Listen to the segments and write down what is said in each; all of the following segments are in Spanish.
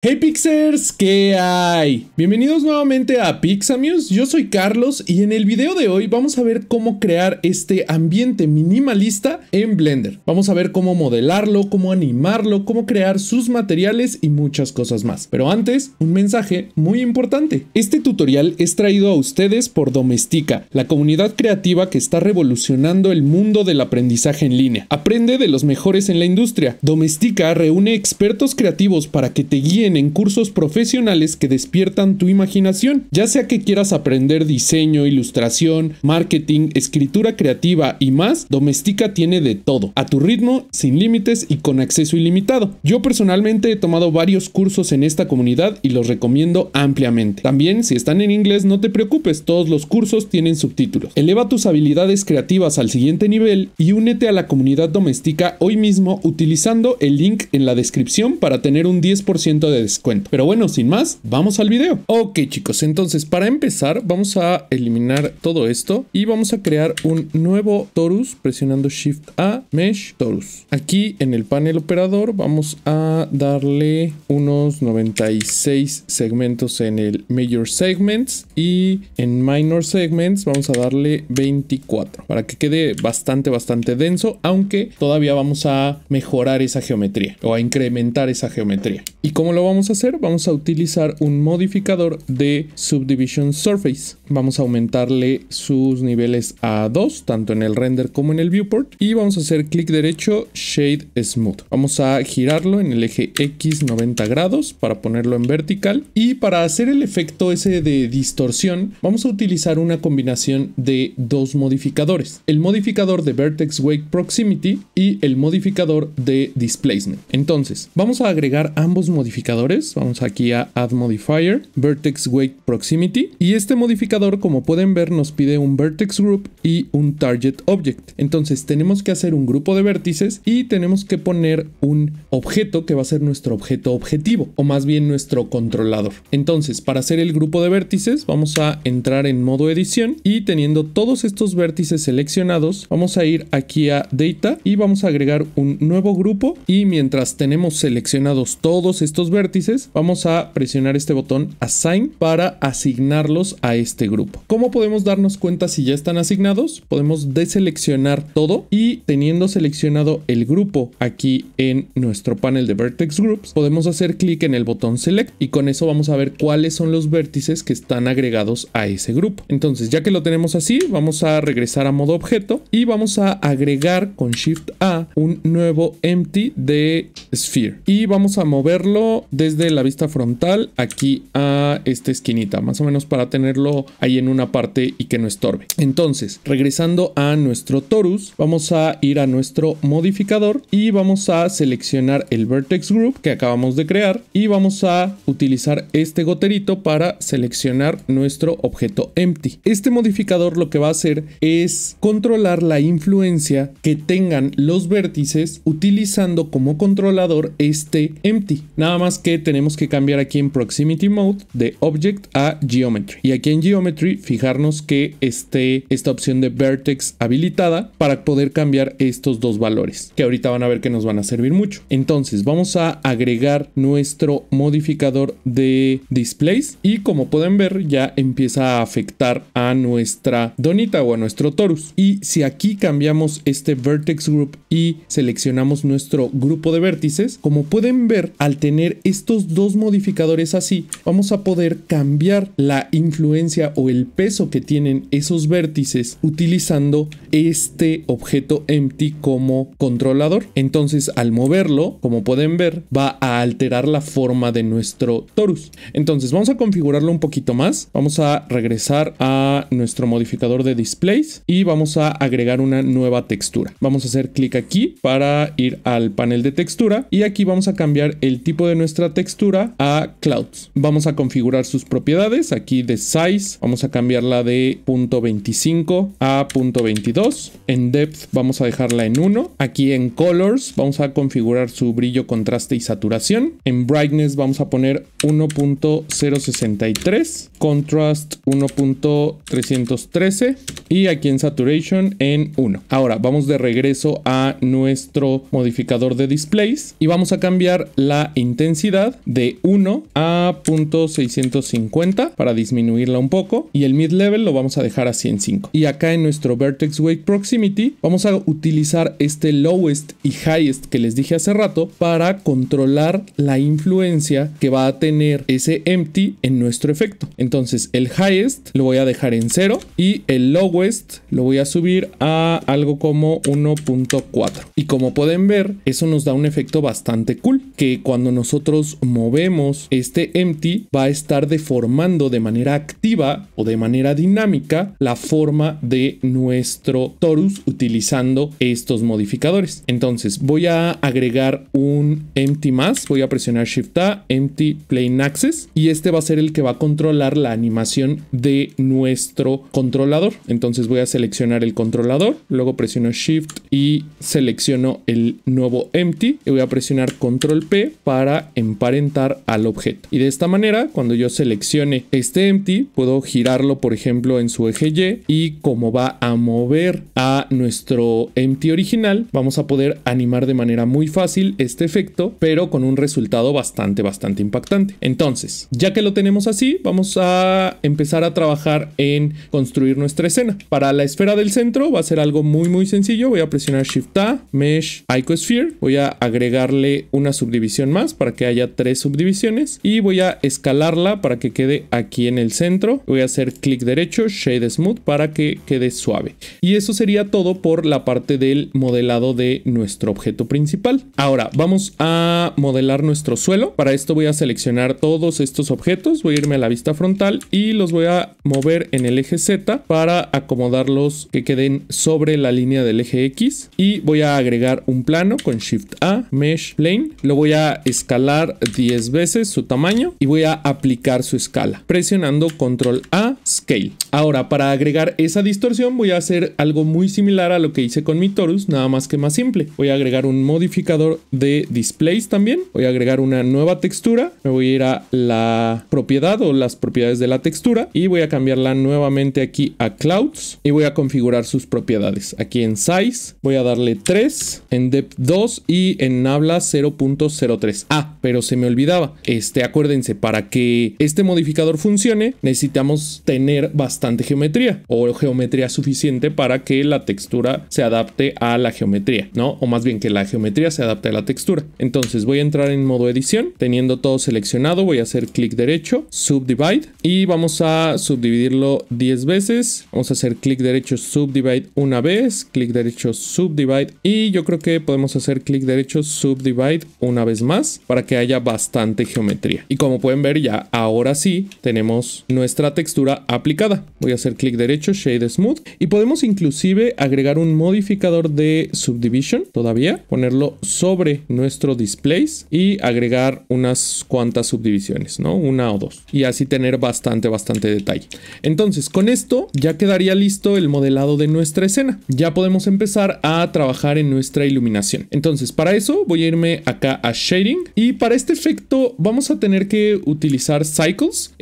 Hey Pixers, ¿qué hay? Bienvenidos nuevamente a Pixamuse, yo soy Carlos y en el video de hoy vamos a ver cómo crear este ambiente minimalista en Blender. Vamos a ver cómo modelarlo, cómo animarlo, cómo crear sus materiales y muchas cosas más. Pero antes, un mensaje muy importante. Este tutorial es traído a ustedes por Domestika, la comunidad creativa que está revolucionando el mundo del aprendizaje en línea. Aprende de los mejores en la industria. Domestika reúne expertos creativos para que te guíen en cursos profesionales que despiertan tu imaginación, ya sea que quieras aprender diseño, ilustración, marketing, escritura creativa y más. Domestika tiene de todo, a tu ritmo, sin límites y con acceso ilimitado. Yo personalmente he tomado varios cursos en esta comunidad y los recomiendo ampliamente. También, si están en inglés, no te preocupes, todos los cursos tienen subtítulos. Eleva tus habilidades creativas al siguiente nivel y únete a la comunidad Domestika hoy mismo utilizando el link en la descripción para tener un 10% de descuento. Pero bueno, sin más, vamos al video. Ok chicos, entonces para empezar vamos a eliminar todo esto y vamos a crear un nuevo torus presionando Shift A, Mesh, Torus. Aquí en el panel operador vamos a darle unos 96 segmentos en el Major Segments y en Minor Segments vamos a darle 24 para que quede bastante denso, aunque todavía vamos a mejorar esa geometría o a incrementar esa geometría. ¿Y cómo lo vamos a hacer? Vamos a utilizar un modificador de Subdivision Surface. Vamos a aumentarle sus niveles a 2, tanto en el render como en el viewport. Y vamos a hacer clic derecho, Shade Smooth. Vamos a girarlo en el eje X 90 grados para ponerlo en vertical. Y para hacer el efecto ese de distorsión, vamos a utilizar una combinación de dos modificadores. El modificador de Vertex Wake Proximity y el modificador de Displacement. Entonces, vamos a agregar ambos modificadores. Vamos aquí a Add Modifier, Vertex Wake Proximity. Y este modificador, como pueden ver, nos pide un Vertex Group y un Target Object. Entonces tenemos que hacer un grupo de vértices y tenemos que poner un objeto que va a ser nuestro objeto objetivo, o más bien nuestro controlador. Entonces, para hacer el grupo de vértices, vamos a entrar en modo edición y teniendo todos estos vértices seleccionados, vamos a ir aquí a Data y vamos a agregar un nuevo grupo. Y mientras tenemos seleccionados todos estos vértices, vamos a presionar este botón Assign para asignarlos a este grupo. ¿Cómo podemos darnos cuenta si ya están asignados? Podemos deseleccionar todo y teniendo seleccionado el grupo aquí en nuestro panel de Vertex Groups, podemos hacer clic en el botón Select y con eso vamos a ver cuáles son los vértices que están agregados a ese grupo. Entonces, ya que lo tenemos así, vamos a regresar a modo objeto y vamos a agregar con Shift A un nuevo Empty de Sphere y vamos a moverlo desde la vista frontal aquí a esta esquinita, más o menos para tenerlo ahí en una parte y que no estorbe. Entonces, regresando a nuestro torus, vamos a ir a nuestro modificador y vamos a seleccionar el Vertex Group que acabamos de crear y vamos a utilizar este goterito para seleccionar nuestro objeto empty. Este modificador lo que va a hacer es controlar la influencia que tengan los vértices utilizando como controlador este empty. Nada más que tenemos que cambiar aquí en Proximity Mode de Object a Geometry. Y aquí en Geometry fijarnos que esté esta opción de Vertex habilitada para poder cambiar estos dos valores, que ahorita van a ver que nos van a servir mucho. Entonces vamos a agregar nuestro modificador de Displace y como pueden ver ya empieza a afectar a nuestra donita o a nuestro torus. Y si aquí cambiamos este Vertex Group y seleccionamos nuestro grupo de vértices, como pueden ver, al tener estos dos modificadores así, vamos a poder cambiar la influencia o el peso que tienen esos vértices utilizando este objeto empty como controlador. Entonces, al moverlo, como pueden ver, va a alterar la forma de nuestro torus. Entonces, vamos a configurarlo un poquito más. Vamos a regresar a nuestro modificador de Displace y vamos a agregar una nueva textura. Vamos a hacer clic aquí para ir al panel de textura y aquí vamos a cambiar el tipo de nuestra textura a Clouds. Vamos a configurar sus propiedades. Aquí de Size vamos a cambiarla de 0.25 a 0.22. En Depth vamos a dejarla en 1. Aquí en Colors vamos a configurar su brillo, contraste y saturación. En Brightness vamos a poner 1.063. Contrast 1.313 y aquí en Saturation en 1. Ahora vamos de regreso a nuestro modificador de Displace y vamos a cambiar la intensidad densidad de 1 a 0.650 para disminuirla un poco, y el mid level lo vamos a dejar a 105. Y acá en nuestro vertex weight proximity vamos a utilizar este lowest y highest que les dije hace rato para controlar la influencia que va a tener ese empty en nuestro efecto. Entonces el highest lo voy a dejar en 0 y el lowest lo voy a subir a algo como 1.4. Y como pueden ver, eso nos da un efecto bastante cool, que cuando nosotros movemos este empty va a estar deformando de manera activa o de manera dinámica la forma de nuestro torus utilizando estos modificadores. Entonces voy a agregar un empty más, voy a presionar Shift A, empty plane access, y este va a ser el que va a controlar la animación de nuestro controlador. Entonces voy a seleccionar el controlador, luego presiono Shift y selecciono el nuevo empty y voy a presionar Control P para emparentar al objeto. Y de esta manera, cuando yo seleccione este empty, puedo girarlo, por ejemplo, en su eje Y, y como va a mover a nuestro empty original, vamos a poder animar de manera muy fácil este efecto, pero con un resultado bastante impactante. Entonces, ya que lo tenemos así, vamos a empezar a trabajar en construir nuestra escena. Para la esfera del centro va a ser algo muy sencillo. Voy a presionar Shift A, Mesh Icosphere, voy a agregarle una subdivisión más para que haya 3 subdivisiones y voy a escalarla para que quede aquí en el centro. Voy a hacer clic derecho, Shade Smooth para que quede suave. Y eso sería todo por la parte del modelado de nuestro objeto principal. Ahora vamos a modelar nuestro suelo. Para esto voy a seleccionar todos estos objetos, voy a irme a la vista frontal y los voy a mover en el eje Z para acomodarlos que queden sobre la línea del eje X, y voy a agregar un plano con Shift A, Mesh Plane, lo voy a escalar 10 veces su tamaño y voy a aplicar su escala presionando Control A, Scale. Ahora, para agregar esa distorsión voy a hacer algo muy similar a lo que hice con mi torus, nada más que más simple. Voy a agregar un modificador de displays también, voy a agregar una nueva textura, me voy a ir a la propiedad o las propiedades de la textura y voy a cambiarla nuevamente aquí a Clouds y voy a configurar sus propiedades. Aquí en Size voy a darle 3, en Depth 2 y en Nabla 0.03. Ah, pero se me olvidaba, acuérdense, para que este modificador funcione necesitamos tener bastante geometría o geometría suficiente para que la textura se adapte a la geometría, ¿no? O más bien que la geometría se adapte a la textura. Entonces voy a entrar en modo edición, teniendo todo seleccionado, voy a hacer clic derecho, Subdivide, y vamos a subdividirlo 10 veces. Vamos a hacer clic derecho, Subdivide una vez, clic derecho, Subdivide, y yo creo que podemos hacer clic derecho, Subdivide una vez más para que haya bastante geometría. Y como pueden ver, ya ahora sí tenemos nuestra textura aplicada. Voy a hacer clic derecho, Shade Smooth, y podemos inclusive agregar un modificador de Subdivision todavía, ponerlo sobre nuestro displays y agregar unas cuantas subdivisiones, ¿no? Una o dos, y así tener bastante detalle. Entonces, con esto ya quedaría listo el modelado de nuestra escena. Ya podemos empezar a trabajar en nuestra iluminación. Entonces, para eso voy a irme acá a Shading, y para este efecto vamos a tener que utilizar Cycles.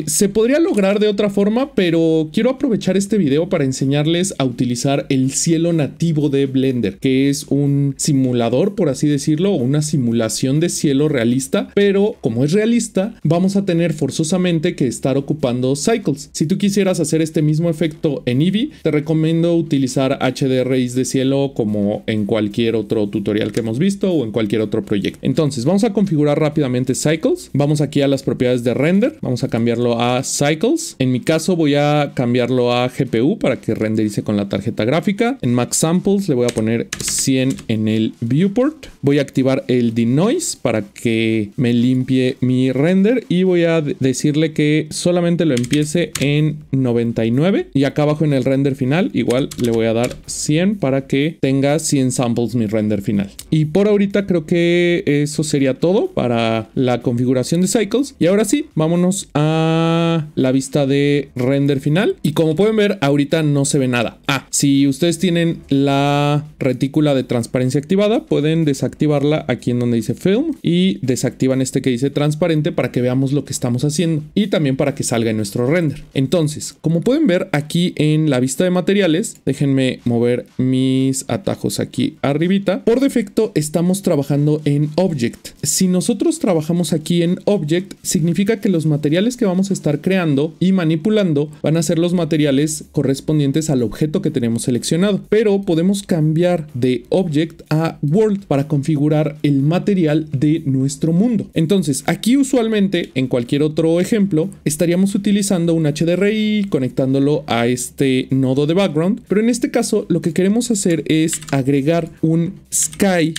Se podría lograr de otra forma, pero quiero aprovechar este video para enseñarles a utilizar el cielo nativo de Blender, que es un simulador, por así decirlo, o una simulación de cielo realista, pero como es realista, vamos a tener forzosamente que estar ocupando Cycles. Si tú quisieras hacer este mismo efecto en Eevee, te recomiendo utilizar HDRIs de cielo como en cualquier otro tutorial que hemos visto o en cualquier otro proyecto. Entonces vamos a configurar rápidamente Cycles. Vamos aquí a las propiedades de render, vamos a cambiarlo a Cycles. En mi caso voy a cambiarlo a GPU para que renderice con la tarjeta gráfica. En Max Samples le voy a poner 100 en el viewport. Voy a activar el denoise para que me limpie mi render y voy a decirle que solamente lo empiece en 99, y acá abajo en el render final igual le voy a dar 100 para que tenga 100 samples mi render final. Y por ahorita creo que eso sería todo para la configuración de Cycles. Y ahora sí, vámonos a a la vista de render final y como pueden ver ahorita no se ve nada. Si ustedes tienen la retícula de transparencia activada, pueden desactivarla aquí en donde dice Film y desactivan este que dice transparente para que veamos lo que estamos haciendo y también para que salga en nuestro render. Entonces, como pueden ver aquí en la vista de materiales, déjenme mover mis atajos aquí arribita. Por defecto estamos trabajando en Object. Si nosotros trabajamos aquí en Object, significa que los materiales que vamos a estar creando y manipulando van a ser los materiales correspondientes al objeto que tenemos seleccionado, pero podemos cambiar de Object a World para configurar el material de nuestro mundo. Entonces aquí usualmente en cualquier otro ejemplo estaríamos utilizando un HDRI conectándolo a este nodo de background, pero en este caso lo que queremos hacer es agregar un Sky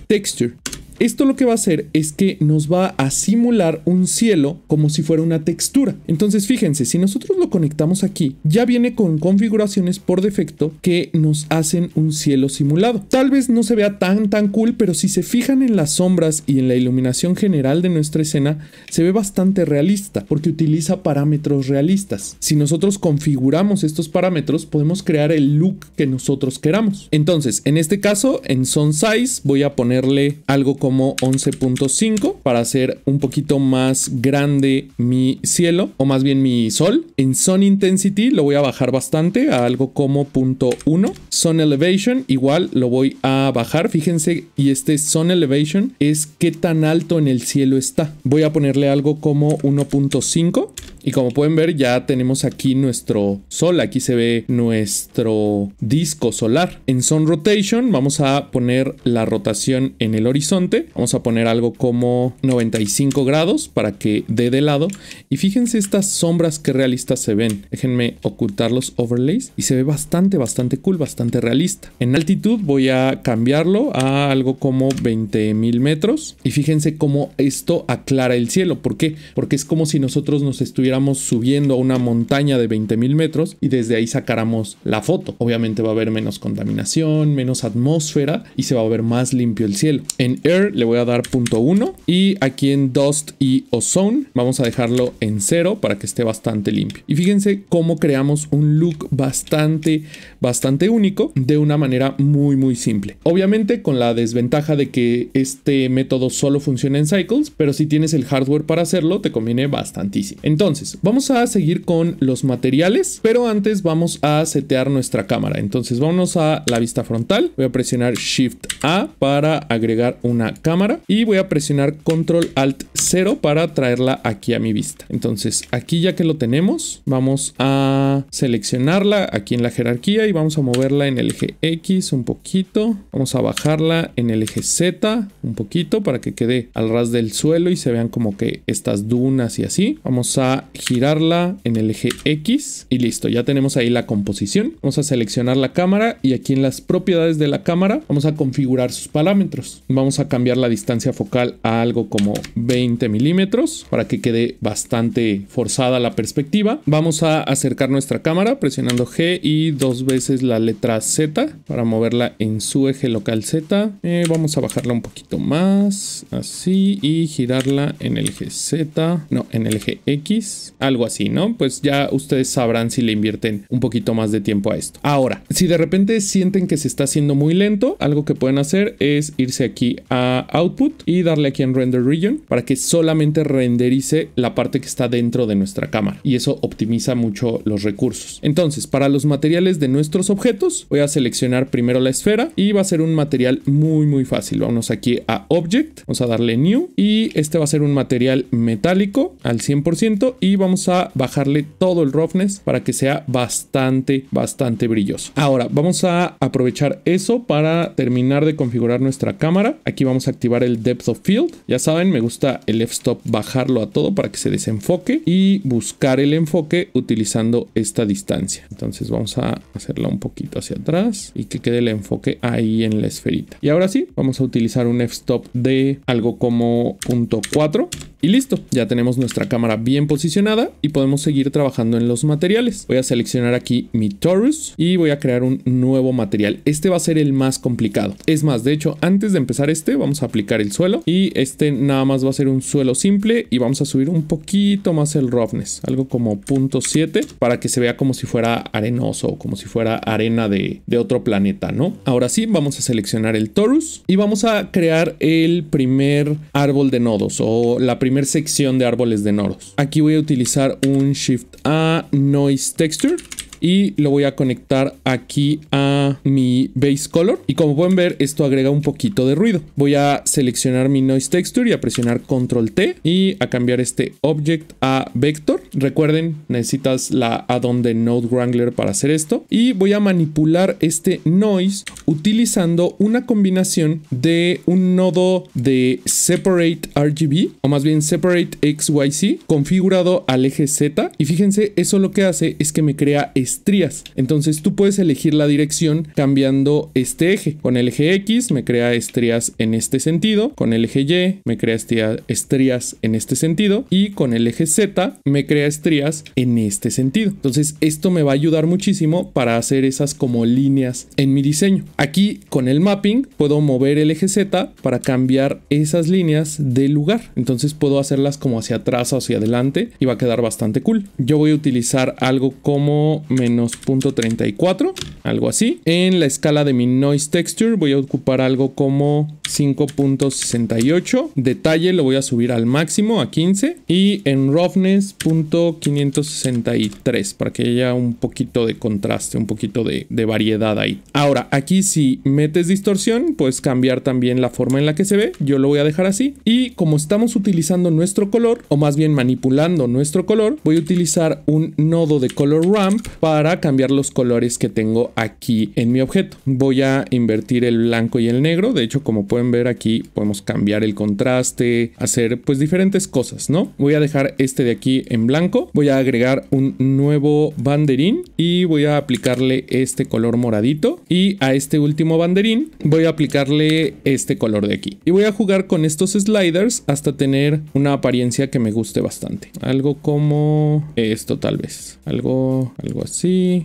Texture. Esto lo que va a hacer es que nos va a simular un cielo como si fuera una textura. Entonces fíjense, si nosotros lo conectamos aquí, ya viene con configuraciones por defecto que nos hacen un cielo simulado. Tal vez no se vea tan cool, pero si se fijan en las sombras y en la iluminación general de nuestra escena, se ve bastante realista porque utiliza parámetros realistas. Si nosotros configuramos estos parámetros, podemos crear el look que nosotros queramos. Entonces, en este caso, en Sun Size voy a ponerle algo como 11.5 para hacer un poquito más grande mi cielo o más bien mi sol. En Sun Intensity lo voy a bajar bastante a algo como 0.1. Sun Elevation igual lo voy a bajar. Fíjense, y este Sun Elevation es qué tan alto en el cielo está. Voy a ponerle algo como 1.5. Y como pueden ver ya tenemos aquí nuestro sol, aquí se ve nuestro disco solar. En Sun Rotation vamos a poner la rotación en el horizonte, vamos a poner algo como 95 grados para que dé de lado. Y fíjense estas sombras que realistas se ven. Déjenme ocultar los overlays y se ve bastante cool, bastante realista. En altitud voy a cambiarlo a algo como 20.000 metros. Y fíjense cómo esto aclara el cielo. ¿Por qué? Porque es como si nosotros nos estuviéramos subiendo a una montaña de 20.000 metros y desde ahí sacáramos la foto. Obviamente va a haber menos contaminación, menos atmósfera y se va a ver más limpio el cielo. En Air le voy a dar 0.1 y aquí en Dust y Ozone vamos a dejarlo en 0 para que esté bastante limpio. Y fíjense cómo creamos un look bastante único de una manera muy simple. Obviamente con la desventaja de que este método solo funciona en Cycles, pero si tienes el hardware para hacerlo te conviene bastantísimo. Entonces vamos a seguir con los materiales, pero antes vamos a setear nuestra cámara. Entonces vámonos a la vista frontal, voy a presionar Shift A para agregar una cámara y voy a presionar Control Alt 0 para traerla aquí a mi vista. Entonces aquí ya que lo tenemos, vamos a seleccionarla aquí en la jerarquía y vamos a moverla en el eje X un poquito, vamos a bajarla en el eje Z un poquito para que quede al ras del suelo y se vean como que estas dunas y así. Vamos a girarla en el eje X y listo, ya tenemos ahí la composición. Vamos a seleccionar la cámara y aquí en las propiedades de la cámara vamos a configurar sus parámetros. Vamos a cambiar la distancia focal a algo como 20 milímetros para que quede bastante forzada la perspectiva. Vamos a acercar nuestra cámara presionando G y 2 veces la letra Z para moverla en su eje local Z. Vamos a bajarla un poquito más así y girarla en el eje Z, no, en el eje X. Algo así, ¿no? Pues ya ustedes sabrán si le invierten un poquito más de tiempo a esto. Ahora, si de repente sienten que se está haciendo muy lento, algo que pueden hacer es irse aquí a Output y darle aquí en Render Region para que solamente renderice la parte que está dentro de nuestra cámara y eso optimiza mucho los recursos. Entonces, para los materiales de nuestros objetos, voy a seleccionar primero la esfera y va a ser un material muy fácil. Vamos aquí a Object, vamos a darle New y este va a ser un material metálico al 100% y vamos a bajarle todo el roughness para que sea bastante brilloso. Ahora vamos a aprovechar eso para terminar de configurar nuestra cámara. Aquí vamos a activar el Depth of Field. Ya saben, me gusta el f-stop bajarlo a todo para que se desenfoque y buscar el enfoque utilizando esta distancia. Entonces vamos a hacerla un poquito hacia atrás y que quede el enfoque ahí en la esferita. Y ahora sí, vamos a utilizar un f-stop de algo como 0.4 y listo. Ya tenemos nuestra cámara bien posicionada seleccionada y podemos seguir trabajando en los materiales. Voy a seleccionar aquí mi torus y voy a crear un nuevo material. Este va a ser el más complicado. Es más, de hecho, antes de empezar vamos a aplicar el suelo y este nada más va a ser un suelo simple y vamos a subir un poquito más el roughness, algo como 0.7 para que se vea como si fuera arenoso o como si fuera arena de otro planeta, ¿no? Ahora sí, vamos a seleccionar el torus y vamos a crear el primer árbol de nodos o la primera sección de árboles de nodos. Aquí voy a utilizar un Shift A Noise Texture y lo voy a conectar aquí a mi base color y como pueden ver esto agrega un poquito de ruido. Voy a seleccionar mi noise texture y a presionar control T y a cambiar este object a vector. Recuerden, necesitas la add-on de Node Wrangler para hacer esto y voy a manipular este noise utilizando una combinación de un nodo de separate RGB o más bien separate XYZ configurado al eje Z y fíjense, eso lo que hace es que me crea estrías. Entonces tú puedes elegir la dirección cambiando este eje. Con el eje X me crea estrías en este sentido, con el eje Y me crea estrías en este sentido y con el eje Z me crea estrías en este sentido. Entonces esto me va a ayudar muchísimo para hacer esas como líneas en mi diseño. Aquí con el mapping puedo mover el eje Z para cambiar esas líneas de lugar. Entonces puedo hacerlas como hacia atrás o hacia adelante y va a quedar bastante cool. Yo voy a utilizar algo como menos 0.34, algo así. En la escala de mi noise texture voy a ocupar algo como 5.68. Detalle lo voy a subir al máximo a 15 y en roughness 0.563 para que haya un poquito de contraste, un poquito de variedad ahí. Ahora aquí si metes distorsión puedes cambiar también la forma en la que se ve. Yo lo voy a dejar así y como estamos utilizando nuestro color o más bien manipulando nuestro color, voy a utilizar un nodo de color ramp para cambiar los colores que tengo aquí en mi objeto. Voy a invertir el blanco y el negro. De hecho, como pueden ver aquí, podemos cambiar el contraste, hacer pues diferentes cosas, ¿no? Voy a dejar este de aquí en blanco. Voy a agregar un nuevo banderín y voy a aplicarle este color moradito. Y a este último banderín voy a aplicarle este color de aquí. Y voy a jugar con estos sliders hasta tener una apariencia que me guste bastante. Algo como esto tal vez. Algo así,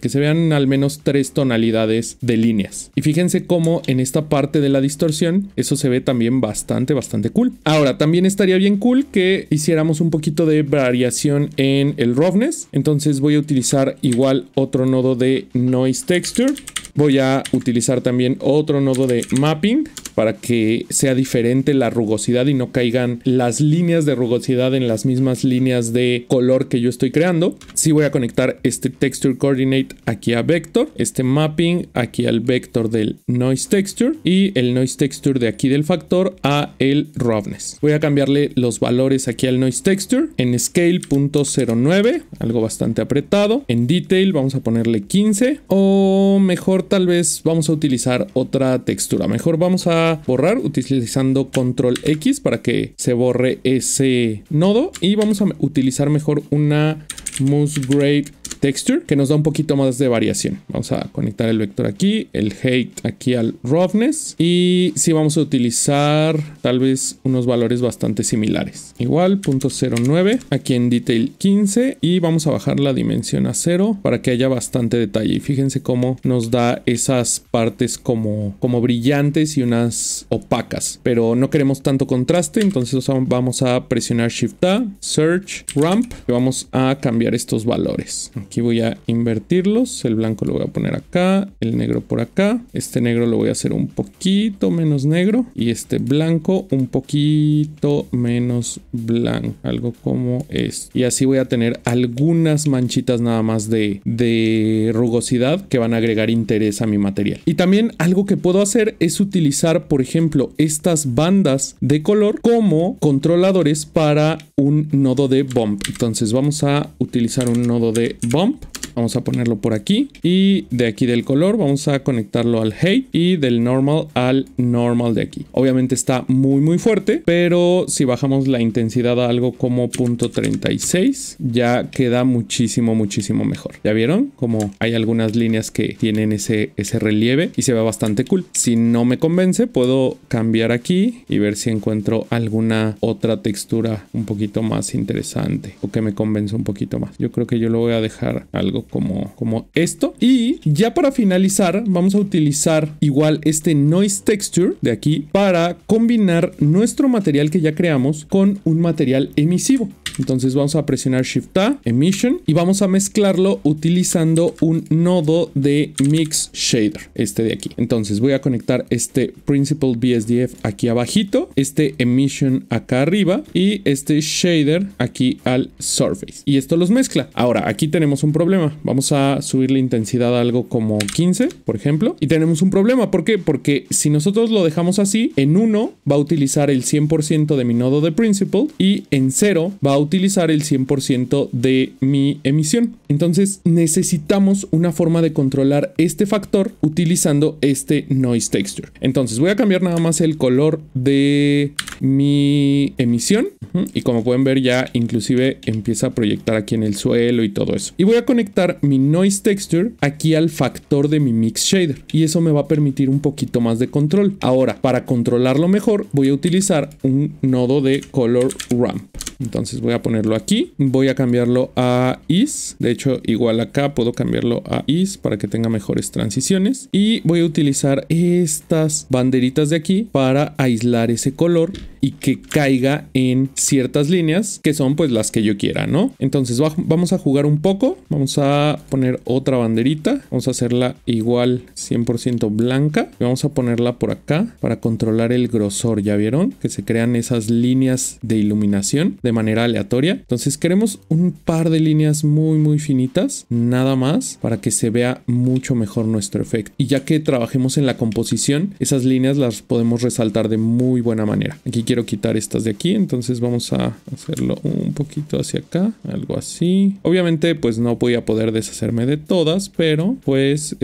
que se vean al menos 3 tonalidades de líneas. Y fíjense cómo en esta parte de la distorsión eso se ve también bastante cool. Ahora también estaría bien cool que hiciéramos un poquito de variación en el roughness. Entonces voy a utilizar igual otro nodo de noise texture. Voy a utilizar también otro nodo de mapping para que sea diferente la rugosidad y no caigan las líneas de rugosidad en las mismas líneas de color que yo estoy creando. Sí voy a conectar este texture coordinate aquí a vector, este mapping aquí al vector del noise texture y el noise texture de aquí del factor a el roughness. Voy a cambiarle los valores aquí al noise texture en scale 0.09, algo bastante apretado. En detail vamos a ponerle 15 o mejor tal vez vamos a utilizar otra textura. Mejor vamos a borrar utilizando control X para que se borre ese nodo y vamos a utilizar mejor una Mousse Grade Texture que nos da un poquito más de variación. Vamos a conectar el vector aquí, el height aquí al roughness y sí vamos a utilizar tal vez unos valores bastante similares. Igual 0.09 aquí en detail 15 y vamos a bajar la dimensión a 0 para que haya bastante detalle. Y fíjense cómo nos da esas partes como brillantes y unas opacas, pero no queremos tanto contraste, entonces vamos a presionar Shift A, Search, Ramp y vamos a cambiar estos valores. Aquí voy a invertirlos, el blanco lo voy a poner acá, el negro por acá, este negro lo voy a hacer un poquito menos negro y este blanco un poquito menos blanco, algo como es. Y así voy a tener algunas manchitas nada más de rugosidad que van a agregar interés a mi material. Y también algo que puedo hacer es utilizar, por ejemplo, estas bandas de color como controladores para un nodo de bump. Entonces vamos a utilizar un nodo de bump Vamos a ponerlo por aquí y de aquí del color vamos a conectarlo al height y del normal al normal de aquí. Obviamente está muy fuerte, pero si bajamos la intensidad a algo como 0.36 ya queda muchísimo mejor. ¿Ya vieron? Como hay algunas líneas que tienen ese relieve y se ve bastante cool. Si no me convence, puedo cambiar aquí y ver si encuentro alguna otra textura un poquito más interesante o que me convence un poquito más. Yo creo que yo lo voy a dejar algo como esto. Y ya para finalizar, vamos a utilizar igual este noise texture de aquí para combinar nuestro material que ya creamos con un material emisivo. Entonces vamos a presionar Shift A, Emission, y vamos a mezclarlo utilizando un nodo de Mix Shader, este de aquí. Entonces voy a conectar este Principal BSDF aquí abajito, este Emission acá arriba y este Shader aquí al Surface. Y esto los mezcla. Ahora, aquí tenemos un problema. Vamos a subir la intensidad a algo como 15, por ejemplo. Y tenemos un problema. ¿Por qué? Porque si nosotros lo dejamos así, en 1 va a utilizar el 100% de mi nodo de Principal y en 0 va a utilizar el 100% de mi emisión. Entonces necesitamos una forma de controlar este factor utilizando este noise texture. Entonces voy a cambiar nada más el color de mi emisión y como pueden ver ya inclusive empieza a proyectar aquí en el suelo y todo eso. Y voy a conectar mi noise texture aquí al factor de mi mix shader y eso me va a permitir un poquito más de control. Ahora, para controlarlo mejor voy a utilizar un nodo de color ramp. Entonces voy a ponerlo aquí, voy a cambiarlo a Ease, de hecho igual acá puedo cambiarlo a Ease para que tenga mejores transiciones y voy a utilizar estas banderitas de aquí para aislar ese color y que caiga en ciertas líneas que son pues las que yo quiera, ¿no? Entonces vamos a jugar un poco, vamos a poner otra banderita, vamos a hacerla igual 100% blanca y vamos a ponerla por acá para controlar el grosor. ¿Ya vieron? Que se crean esas líneas de iluminación de manera aleatoria. Entonces queremos un par de líneas muy finitas, nada más, para que se vea mucho mejor nuestro efecto. Y ya que trabajemos en la composición, esas líneas las podemos resaltar de muy buena manera. Aquí quiero quitar estas de aquí, entonces vamos a hacerlo un poquito hacia acá, algo así. Obviamente pues no voy a poder deshacerme de todas, pero pues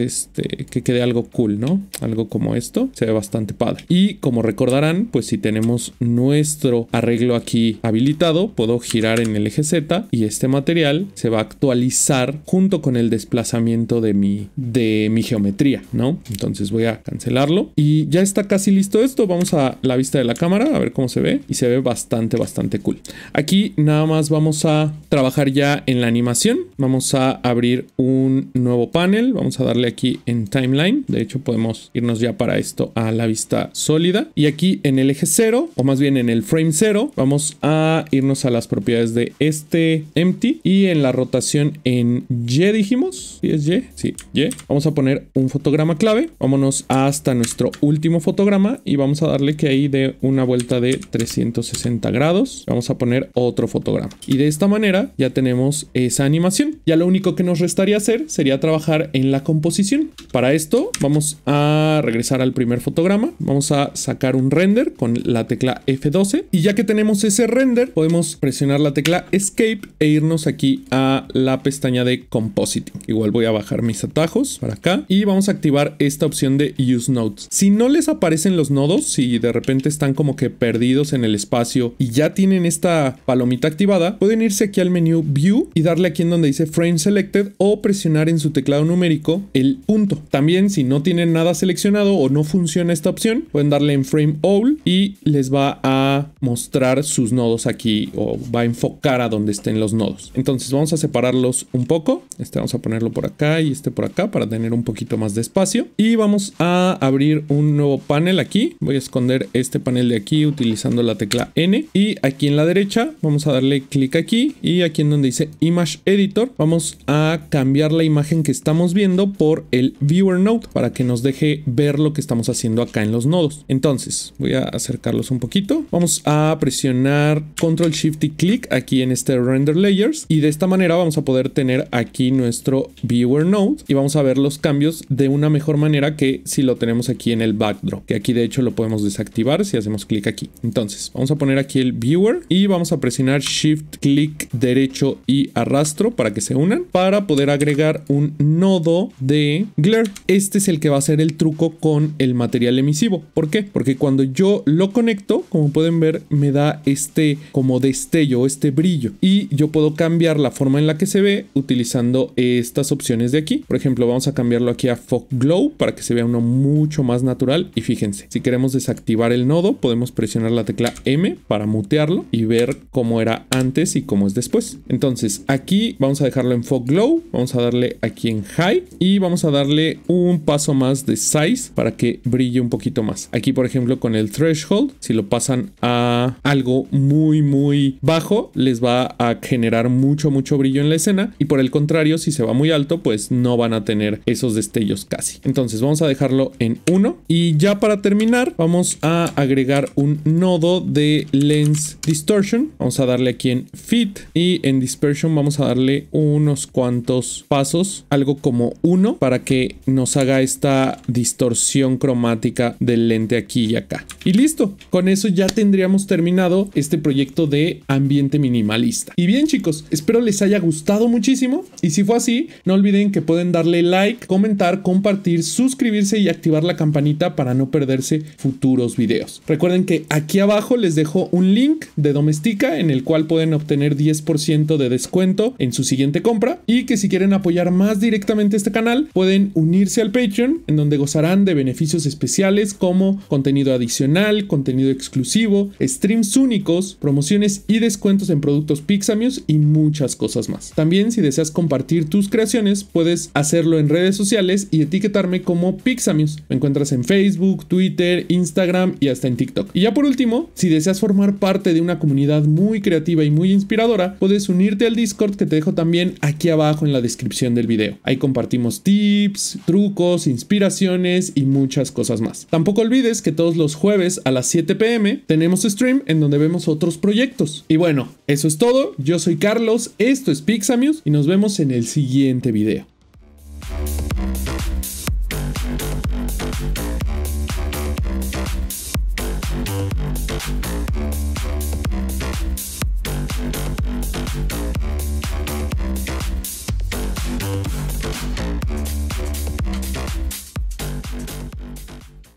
que quede algo cool, ¿no? Algo como esto, se ve bastante padre. Y como recordarán, pues si tenemos nuestro arreglo aquí habilitado, puedo girar en el eje Z y este material se va a actualizar junto con el desplazamiento de mi geometría, ¿no? Entonces voy a cancelarlo y ya está casi listo esto. Vamos a la vista de la cámara a ver cómo se ve y se ve bastante cool. Aquí nada más vamos a trabajar ya en la animación. Vamos a abrir un nuevo panel. Vamos a darle aquí en timeline. De hecho podemos irnos ya para esto a la vista sólida y aquí en el eje 0 o más bien en el frame 0 vamos a irnos a las propiedades de este empty y en la rotación en Y dijimos. ¿Sí es Y? Sí, Y. Vamos a poner un fotograma clave. Vámonos hasta nuestro último fotograma y vamos a darle que ahí dé una vuelta de 360 grados. Vamos a poner otro fotograma. Y de esta manera ya tenemos esa animación. Ya lo único que nos restaría hacer sería trabajar en la composición. Para esto vamos a regresar al primer fotograma. Vamos a sacar un render con la tecla F12 y ya que tenemos ese render podemos presionar la tecla Escape e irnos aquí a la pestaña de Compositing. Igual voy a bajar mis atajos para acá y vamos a activar esta opción de Use Nodes. Si no les aparecen los nodos, si de repente están como que perdidos en el espacio y ya tienen esta palomita activada, pueden irse aquí al menú View y darle aquí en donde dice Frame Selected o presionar en su teclado numérico el punto. También si no tienen nada seleccionado o no funciona esta opción, pueden darle en Frame All y les va a mostrar sus nodos aquí o va a enfocar a donde estén los nodos. Entonces vamos a separarlos un poco. Vamos a ponerlo por acá y por acá para tener un poquito más de espacio y vamos a abrir un nuevo panel aquí. Voy a esconder este panel de aquí utilizando la tecla N y aquí en la derecha vamos a darle clic aquí y aquí en donde dice Image Editor vamos a cambiar la imagen que estamos viendo por el Viewer Node para que nos deje ver lo que estamos haciendo acá en los nodos. Entonces voy a acercarlos un poquito. Vamos a presionar Control Shift y clic aquí en este Render Layers y de esta manera vamos a poder tener aquí nuestro Viewer Node y vamos a ver los cambios de una mejor manera que si lo tenemos aquí en el Backdrop, que aquí de hecho lo podemos desactivar si hacemos clic aquí. Entonces vamos a poner aquí el viewer y vamos a presionar shift clic derecho y arrastro para que se unan para poder agregar un nodo de glare. Este es el que va a ser el truco con el material emisivo. ¿Por qué? Porque cuando yo lo conecto, como pueden ver, me da este como destello, este brillo, y yo puedo cambiar la forma en la que se ve utilizando estas opciones de aquí. Por ejemplo, vamos a cambiarlo aquí a Fog Glow para que se vea uno mucho más natural. Y fíjense, si queremos desactivar el nodo, podemos presionar la tecla M para mutearlo y ver cómo era antes y cómo es después. Entonces aquí vamos a dejarlo en Fog Glow, vamos a darle aquí en High y vamos a darle un paso más de Size para que brille un poquito más. Aquí, por ejemplo, con el Threshold, si lo pasan a algo muy bajo, les va a generar mucho brillo en la escena, y por el contrario, si se va muy alto, pues no van a tener esos destellos casi. Entonces vamos a dejarlo en 1 y ya para terminar vamos a agregar un nodo de Lens Distortion. Vamos a darle aquí en Fit y en Dispersion vamos a darle unos cuantos pasos, algo como 1, para que nos haga esta distorsión cromática del lente aquí y acá. Y listo, con eso ya tendríamos terminado este proyecto de ambiente minimalista. Y bien, chicos, espero les haya gustado muchísimo, y si fue así, no olviden que pueden darle like, comentar, compartir, suscribirse y activar la campanita para no perderse futuros videos. Recuerden que aquí abajo les dejo un link de Domestika en el cual pueden obtener 10% de descuento en su siguiente compra, y que si quieren apoyar más directamente este canal pueden unirse al Patreon, en donde gozarán de beneficios especiales como contenido adicional, contenido exclusivo, streams únicos, promociones y descuentos en productos Pixamuse y muchas cosas más. También, si deseas compartir tus creaciones, puedes hacerlo en redes sociales y etiquetarme como Pixamuse. Me encuentras en Facebook, Twitter, Instagram y hasta en TikTok. Y ya por último, si deseas formar parte de una comunidad muy creativa y muy inspiradora, puedes unirte al Discord, que te dejo también aquí abajo en la descripción del video. Ahí compartimos tips, trucos, inspiraciones y muchas cosas más. Tampoco olvides que todos los jueves a las 7 p.m. tenemos stream en donde vemos otros proyectos. Y bueno, eso es todo. Yo soy Carlos, esto es Pixamuse y nos vemos en el siguiente video.